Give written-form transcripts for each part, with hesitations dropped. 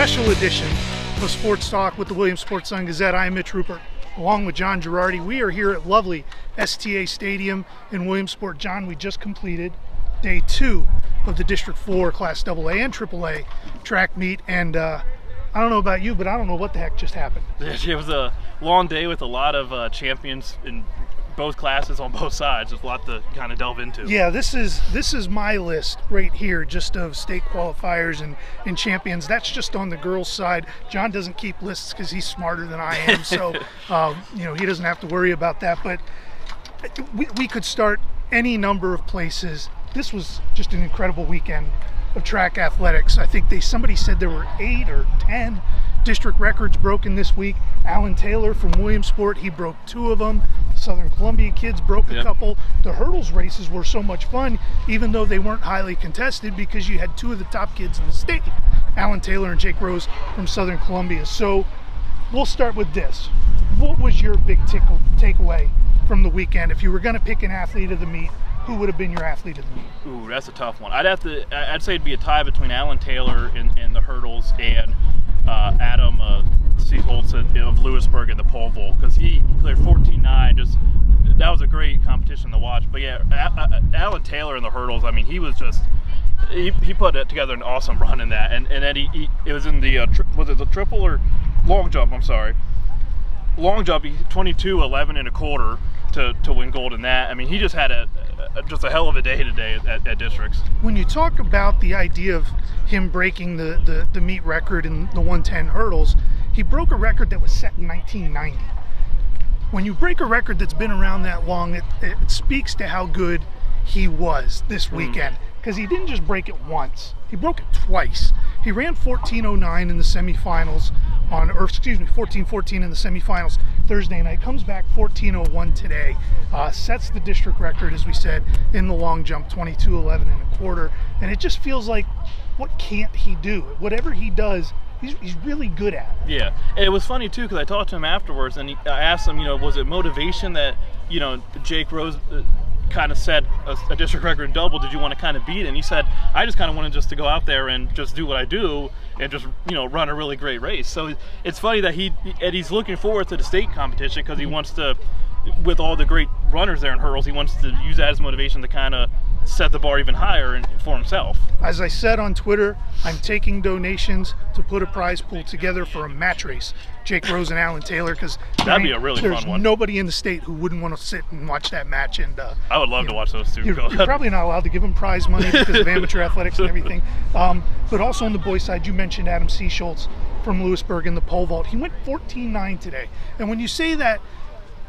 special edition of Sports Talk with the Williamsport Sun-Gazette. I am Mitch, Rupert, along with John Gerardi. We are here at lovely STA Stadium in Williamsport. John, we just completed day 2 of the District 4 Class AA and AAA track meet, and I don't know about you, but I don't know what the heck just happened. It was a long day with a lot of champions in both classes on both sides. There's a lot to kind of delve into. Yeah, this is my list right here, just of state qualifiers and champions. That's just on the girls' side. John doesn't keep lists because he's smarter than I am, so he doesn't have to worry about that. But we could start any number of places. This was just an incredible weekend of track athletics. I think somebody said there were 8 or 10 district records broken this week. Alan Taylor from Williamsport, he broke 2 of them. Southern Columbia kids broke a couple. The hurdles races were so much fun, even though they weren't highly contested, because you had 2 of the top kids in the state, Alan Taylor and Jake Rose from Southern Columbia. So we'll start with this. What was your big takeaway from the weekend? If you were going to pick an athlete of the meet, who would have been your athlete of the meet? Ooh, that's a tough one. I'd say it'd be a tie between Alan Taylor in the hurdles and Adam Seaholtz of Lewisburg in the pole vault, because he cleared 14.9. That was a great competition to watch. But yeah, Alan Taylor in the hurdles, I mean, he put together an awesome run in that, and then it was in the was it the triple or long jump? I'm sorry, long jump. He 22.11 and a quarter to win gold in that. I mean, he just had just a hell of a day today at districts. When you talk about the idea of him breaking the meet record in the 110 hurdles, he broke a record that was set in 1990. When you break a record that's been around that long, it speaks to how good he was this weekend, because he didn't just break it once, he broke it twice. He ran 14.09 in the semifinals 14.14 in the semifinals Thursday night, comes back 14.01 today, sets the district record, as we said, in the long jump, 22.11 and a quarter, and it just feels like, what can't he do? Whatever he does, he's really good at it. Yeah, and it was funny too, because I talked to him afterwards, and I asked him, was it motivation that, Jake Rose kind of set a district record double? Did you want to kind of beat it? And he said, I just kind of wanted just to go out there and just do what I do and just run a really great race. So it's funny that he's looking forward to the state competition, because he wants to, with all the great runners there in hurdles, he wants to use that as motivation to kind of set the bar even higher for himself. As I said on Twitter, I'm taking donations to put a prize pool together for a match race, Jake Rose and Alan Taylor, because that'd be a really fun one. There's nobody in the state who wouldn't want to sit and watch that match. And I would love to watch those two. You're probably not allowed to give them prize money because of amateur athletics and everything. But also on the boys' side, you mentioned Adam Seaholtz from Lewisburg in the pole vault. He went 14.9 today, and when you say that,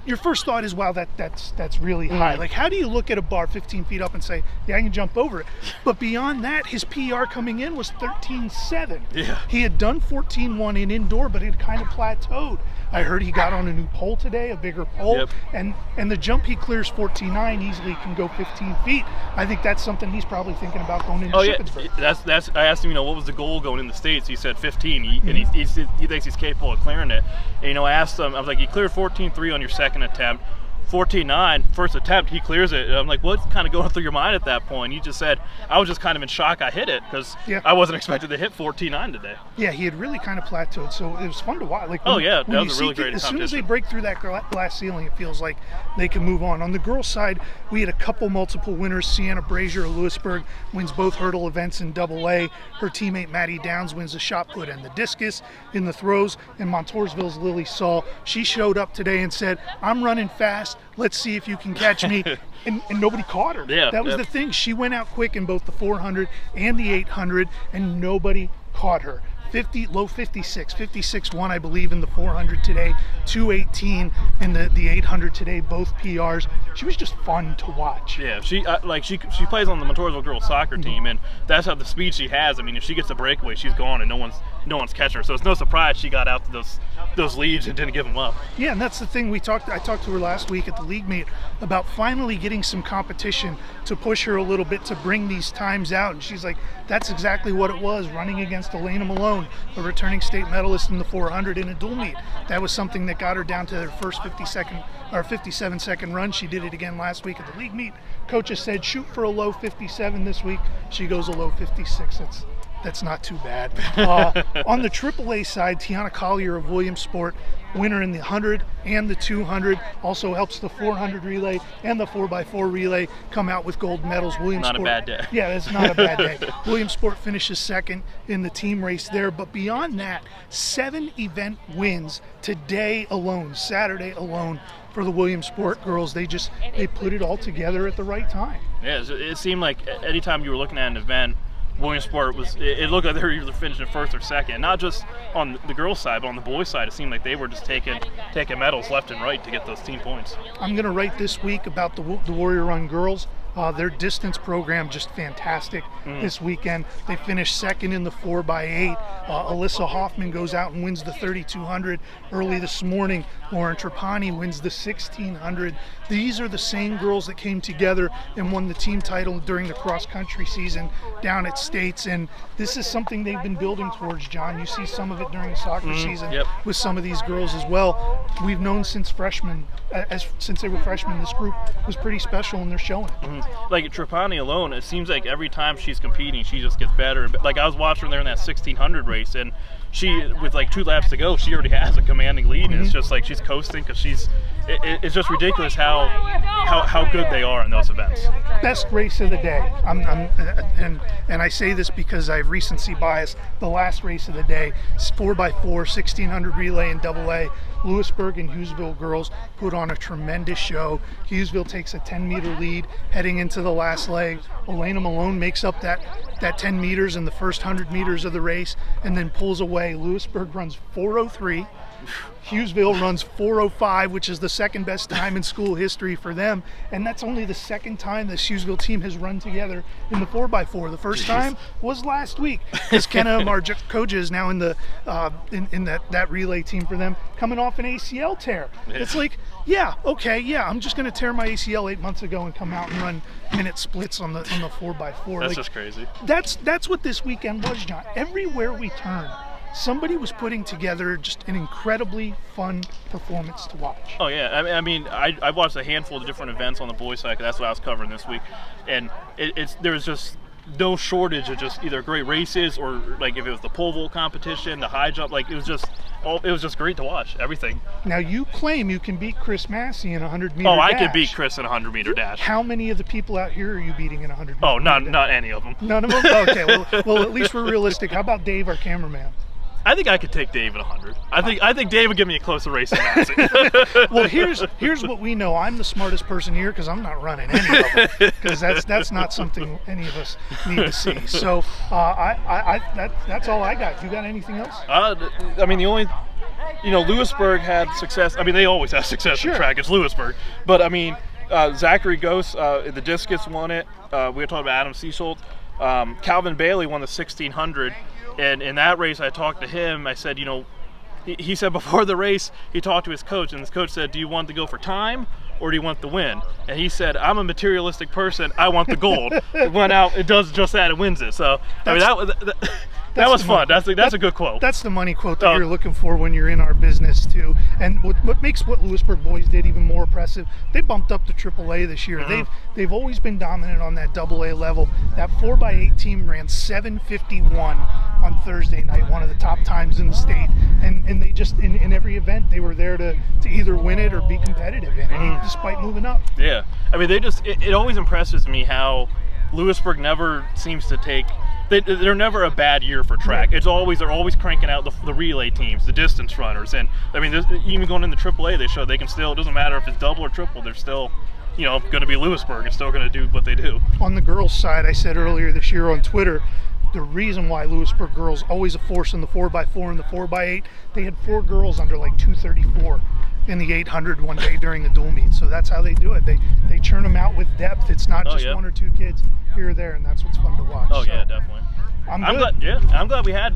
your first thought is, wow, that's really high. Like, how do you look at a bar 15 feet up and say, yeah, I can jump over it? But beyond that, his PR coming in was 13.7. Yeah. He had done 14.1 in indoor, but it kind of plateaued. I heard he got on a new pole today, a bigger pole, and the jump he clears 14.9 easily can go 15 feet. I think that's something he's probably thinking about going into Shippensburg. That's. I asked him, what was the goal going in the States? He said 15, and he thinks he's capable of clearing it. And I asked him, I was like, you cleared 14.3 on your second attempt. 14.9, first attempt, he clears it. And I'm like, what's kind of going through your mind at that point? He just said, I was just kind of in shock I hit it, because I wasn't expected to hit 14.9 today. Yeah, he had really kind of plateaued, so it was fun to watch. Like, that was a really great competition. As soon as they break through that glass ceiling, it feels like they can move on. On the girls' side, we had a couple multiple winners. Sienna Brazier of Lewisburg wins both hurdle events in AA. Her teammate Maddie Downs wins the shot put and the discus in the throws. And Montoursville's Lily Saul, she showed up today and said, I'm running fast. Let's see if you can catch me. And nobody caught her. Yeah, that was the thing. She went out quick in both the 400 and the 800, and nobody caught her. Low 56.1, I believe, in the 400 today, 2:18 in the 800 today, both PRs. She was just fun to watch. Yeah, she plays on the Montoursville girls soccer team, and that's how the speed she has. I mean, if she gets a breakaway, she's gone, and no one's catching her. So it's no surprise she got out to those leads and didn't give them up. Yeah, and that's the thing. I talked to her last week at the league meet about finally getting some competition to push her a little bit, to bring these times out, and she's like, that's exactly what it was, running against Elena Malone, a returning state medalist in the 400 in a dual meet. That was something that got her down to her first 57-second run. She did it again last week at the league meet. Coaches said shoot for a low 57 this week. She goes a low 56. That's not too bad. On the AAA side, Tiana Collier of Williamsport, winner in the 100 and the 200, also helps the 400 relay and the 4x4 relay come out with gold medals. Williamsport, not a bad day. Yeah, that's not a bad day. Williamsport finishes second in the team race there, but beyond that, 7 event wins today alone, Saturday alone, for the Williamsport girls. They put it all together at the right time. Yeah, it seemed like anytime you were looking at an event, Williamsport it looked like they were either finishing first or second. Not just on the girls' side, but on the boys' side, it seemed like they were just taking medals left and right to get those team points. I'm going to write this week about the Warrior Run girls. Their distance program just fantastic this weekend. They finished second in the 4x8. Alyssa Hoffman goes out and wins the 3200 early this morning. Lauren Trapani wins the 1600. These are the same girls that came together and won the team title during the cross-country season down at States, and this is something they've been building towards, John. You see some of it during the soccer season with some of these girls as well. We've known since freshmen, since they were freshmen, this group was pretty special, and they're showing it. Like Trapani alone, it seems like every time she's competing, she just gets better. Like I was watching her there in that 1600 race, and she, with like 2 laps to go, she already has a commanding lead, and it's just like she's coasting because it's just ridiculous how good they are in those events. Best race of the day. And I say this because I have recency bias. The last race of the day, 4x4, 1600 relay and AA. Lewisburg and Hughesville girls put on a tremendous show. Hughesville takes a 10-meter lead heading into the last leg. Elena Malone makes up that 10 meters in the first 100 meters of the race and then pulls away. Lewisburg runs 4:03. Hughesville runs 4:05, which is the second best time in school history for them, and that's only the second time this Hughesville team has run together in the 4x4. The first time was last week, because Kenna Marjakoja is now in the in that relay team for them, coming off an ACL tear. It's like, I'm just going to tear my ACL 8 months ago and come out and run minute splits on the 4x4. That's just crazy. That's what this weekend was, John. Everywhere we turn, somebody was putting together just an incredibly fun performance to watch. Oh yeah, I mean, I watched a handful of different events on the boys' side, 'cause that's what I was covering this week, and there was just no shortage of just either great races or, like, if it was the pole vault competition, the high jump, like it was just great to watch everything. Now you claim you can beat Chris Massey in a 100-meter dash. Oh, I could beat Chris in a 100-meter dash. How many of the people out here are you beating in a 100-meter? Oh, not any of them. None of them. Okay, well at least we're realistic. How about Dave, our cameraman? I think I could take Dave at 100. I think Dave would give me a closer race than Massey. Well, here's what we know. I'm the smartest person here because I'm not running any of them, because that's not something any of us need to see. So that's all I got. You got anything else? I mean, the only, Lewisburg had success. I mean, they always have success in track. It's Lewisburg. But I mean, Zachary Ghost, the discus won it. We were talking about Adam Seasholt. Calvin Bailey won the 1600. And in that race, I talked to him. I said, he said before the race, he talked to his coach, and his coach said, do you want to go for time or do you want the win? And he said, I'm a materialistic person. I want the gold. It went out. It does just that. It wins it. So, I mean, that was fun. That's a good quote. That's the money quote that you're looking for when you're in our business too. And what makes what Lewisburg boys did even more impressive, they bumped up to AAA this year. They've always been dominant on that AA level. That 4x8 team ran 7:51 on Thursday night, one of the top times in the state. And they just in every event they were there to either win it or be competitive in it, despite moving up. Yeah, I mean it always impresses me how Lewisburg never seems to take. They're never a bad year for track. They're always cranking out the relay teams, the distance runners, and I mean, even going into AAA, they show they can still. It doesn't matter if it's double or triple. They're still, going to be Lewisburg. It's still going to do what they do. On the girls' side, I said earlier this year on Twitter, the reason why Lewisburg girls always a force in the 4x4 and the 4x8, they had 4 girls under like 234 in the 800 one day during the dual meet. So that's how they do it. They churn them out with depth. It's not just 1 or 2 kids here or there, and that's what's fun to watch. Oh, yeah, definitely. I'm glad we had,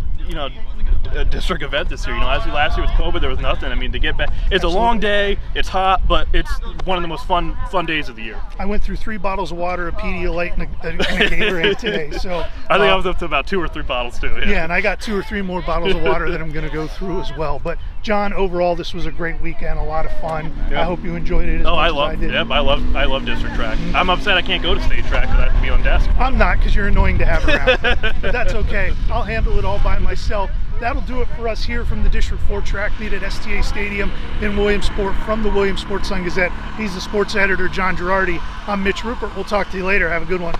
a district event this year. Last year with COVID, there was nothing. I mean, to get back, it's a long day, it's hot, but it's one of the most fun days of the year. I went through 3 bottles of water, a Pedialyte, and a Gatorade today. So I think I was up to about 2 or 3 bottles too. Yeah, and I got 2 or 3 more bottles of water that I'm going to go through as well. But John, overall, this was a great weekend, a lot of fun. Yep. I hope you enjoyed it as much as I did. Yep, I love district track. I'm upset I can't go to state track because I have to be on desk. I'm not, because you're annoying to have around. But that's okay. I'll handle it all by myself. That'll do it for us here from the District 4 track meet at STA Stadium in Williamsport from the Williamsport Sun-Gazette. He's the sports editor, John Gerardi. I'm Mitch Rupert. We'll talk to you later. Have a good one.